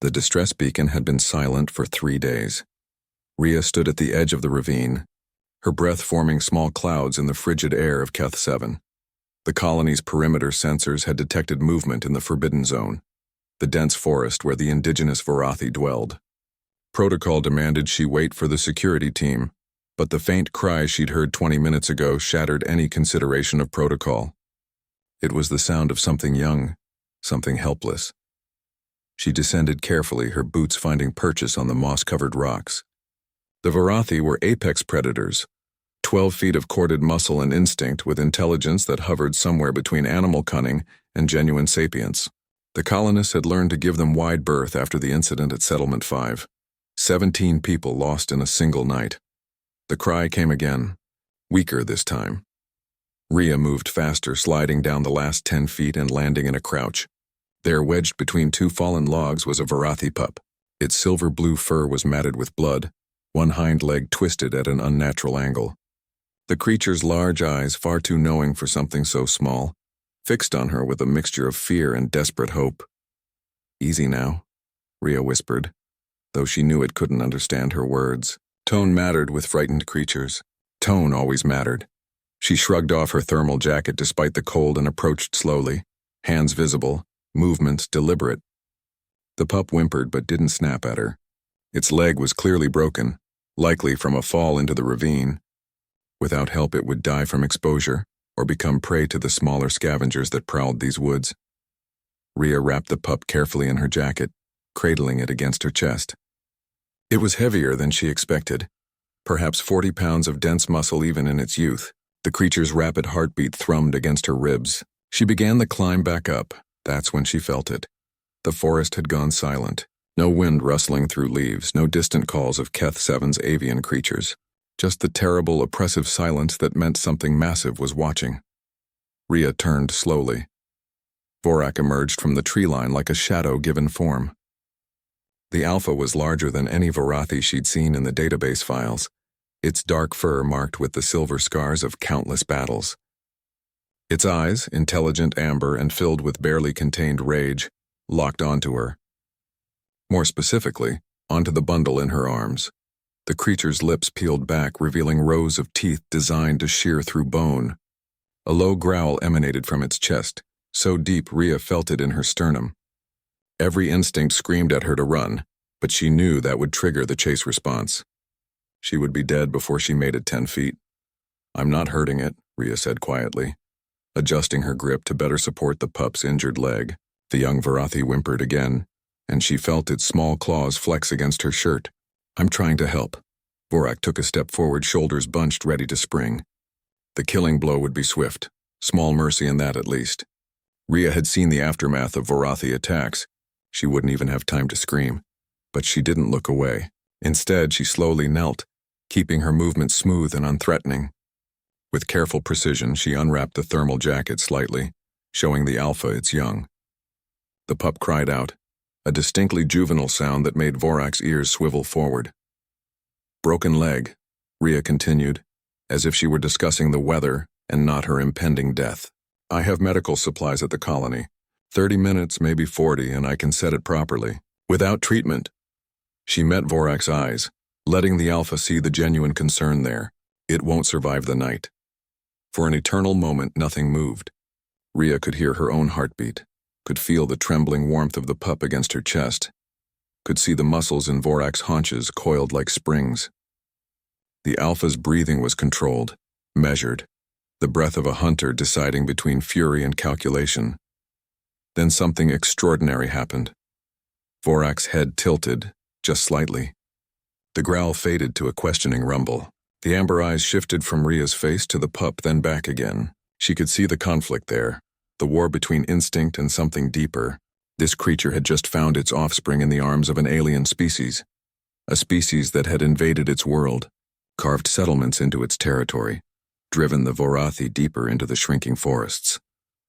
The distress beacon had been silent for 3 days. Rhea stood at the edge of the ravine, her breath forming small clouds in the frigid air of Keth 7. The colony's perimeter sensors had detected movement in the Forbidden Zone, the dense forest where the indigenous Vorathi dwelled. Protocol demanded she wait for the security team, but the faint cry she'd heard 20 minutes ago shattered any consideration of protocol. It was the sound of something young, something helpless. She descended carefully, her boots finding purchase on the moss-covered rocks. The Vorathi were apex predators, 12 feet of corded muscle and instinct with intelligence that hovered somewhere between animal cunning and genuine sapience. The colonists had learned to give them wide berth after the incident at Settlement 5. 17 people lost in a single night. The cry came again, weaker this time. Rhea moved faster, sliding down the last 10 feet and landing in a crouch. There, wedged between 2 fallen logs, was a Vorathi pup. Its silver-blue fur was matted with blood, one hind leg twisted at an unnatural angle. The creature's large eyes, far too knowing for something so small, fixed on her with a mixture of fear and desperate hope. "Easy now," Rhea whispered, though she knew it couldn't understand her words. Tone mattered with frightened creatures. Tone always mattered. She shrugged off her thermal jacket despite the cold and approached slowly, hands visible, movements deliberate. The pup whimpered but didn't snap at her. Its leg was clearly broken, likely from a fall into the ravine. Without help, it would die from exposure or become prey to the smaller scavengers that prowled these woods. Rhea wrapped the pup carefully in her jacket, cradling it against her chest. It was heavier than she expected, perhaps 40 pounds of dense muscle even in its youth. The creature's rapid heartbeat thrummed against her ribs. She began the climb back up. That's when she felt it. The forest had gone silent. No wind rustling through leaves, no distant calls of Keth 7's avian creatures. Just the terrible, oppressive silence that meant something massive was watching. Rhea turned slowly. Vorak emerged from the tree line like a shadow given form. The alpha was larger than any Vorathi she'd seen in the database files, its dark fur marked with the silver scars of countless battles. Its eyes, intelligent amber and filled with barely contained rage, locked onto her. More specifically, onto the bundle in her arms. The creature's lips peeled back, revealing rows of teeth designed to shear through bone. A low growl emanated from its chest, so deep Rhea felt it in her sternum. Every instinct screamed at her to run, but she knew that would trigger the chase response. She would be dead before she made it 10 feet. "I'm not hurting it," Rhea said quietly, adjusting her grip to better support the pup's injured leg. The young Vorathi whimpered again, and she felt its small claws flex against her shirt. "I'm trying to help." Vorak took a step forward, shoulders bunched, ready to spring. The killing blow would be swift, small mercy in that at least. Rhea had seen the aftermath of Vorathi attacks. She wouldn't even have time to scream, but she didn't look away. Instead, she slowly knelt, keeping her movement smooth and unthreatening. With careful precision, she unwrapped the thermal jacket slightly, showing the alpha its young. The pup cried out, a distinctly juvenile sound that made Vorak's ears swivel forward. "Broken leg," Rhea continued, as if she were discussing the weather and not her impending death. "I have medical supplies at the colony. 30 minutes, maybe 40, and I can set it properly. Without treatment." She met Vorak's eyes, letting the alpha see the genuine concern there. "It won't survive the night." For an eternal moment, nothing moved. Rhea could hear her own heartbeat, could feel the trembling warmth of the pup against her chest, could see the muscles in Vorak's haunches coiled like springs. The alpha's breathing was controlled, measured, the breath of a hunter deciding between fury and calculation. Then something extraordinary happened. Vorak's head tilted, just slightly. The growl faded to a questioning rumble. The amber eyes shifted from Rhea's face to the pup, then back again. She could see the conflict there, the war between instinct and something deeper. This creature had just found its offspring in the arms of an alien species, a species that had invaded its world, carved settlements into its territory, driven the Vorathi deeper into the shrinking forests.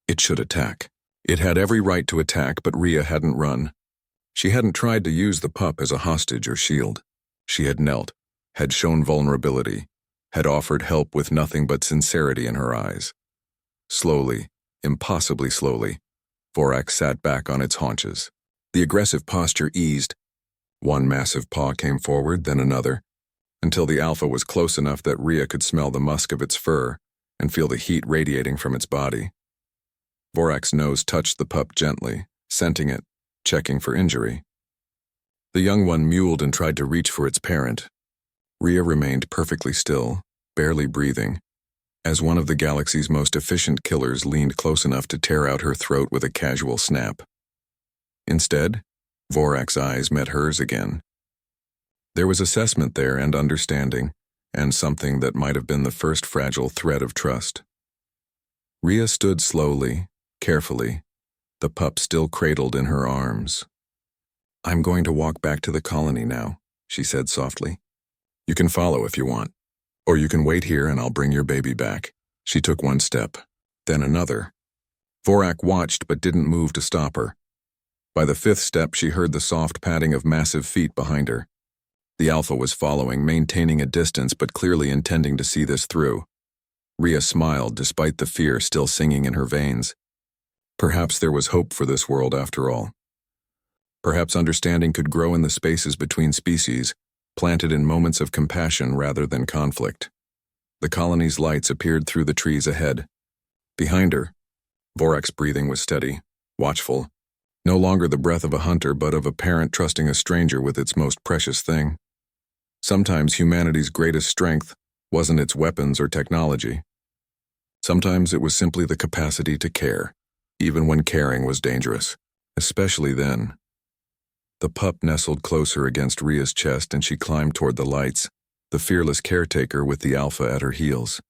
It should attack. It had every right to attack, but Rhea hadn't run. She hadn't tried to use the pup as a hostage or shield. She had knelt, had shown vulnerability, had offered help with nothing but sincerity in her eyes. Slowly, impossibly slowly, Vorak sat back on its haunches. The aggressive posture eased. One massive paw came forward, then another, until the alpha was close enough that Rhea could smell the musk of its fur and feel the heat radiating from its body. Vorak's nose touched the pup gently, scenting it, checking for injury. The young one mewled and tried to reach for its parent. Rhea remained perfectly still, barely breathing, as one of the galaxy's most efficient killers leaned close enough to tear out her throat with a casual snap. Instead, Vorak's eyes met hers again. There was assessment there and understanding, and something that might have been the first fragile thread of trust. Rhea stood slowly, carefully, the pup still cradled in her arms. "I'm going to walk back to the colony now," she said softly. "You can follow if you want, or you can wait here and I'll bring your baby back." She took one step, then another. Vorak watched but didn't move to stop her. By the fifth step, she heard the soft padding of massive feet behind her. The alpha was following, maintaining a distance but clearly intending to see this through. Rhea smiled despite the fear still singing in her veins. Perhaps there was hope for this world after all. Perhaps understanding could grow in the spaces between species, planted in moments of compassion rather than conflict. The colony's lights appeared through the trees ahead. Behind her, Vorak's breathing was steady, watchful, no longer the breath of a hunter but of a parent trusting a stranger with its most precious thing. Sometimes humanity's greatest strength wasn't its weapons or technology. Sometimes it was simply the capacity to care, even when caring was dangerous, especially then. The pup nestled closer against Rhea's chest and she climbed toward the lights, the fearless caretaker with the alpha at her heels.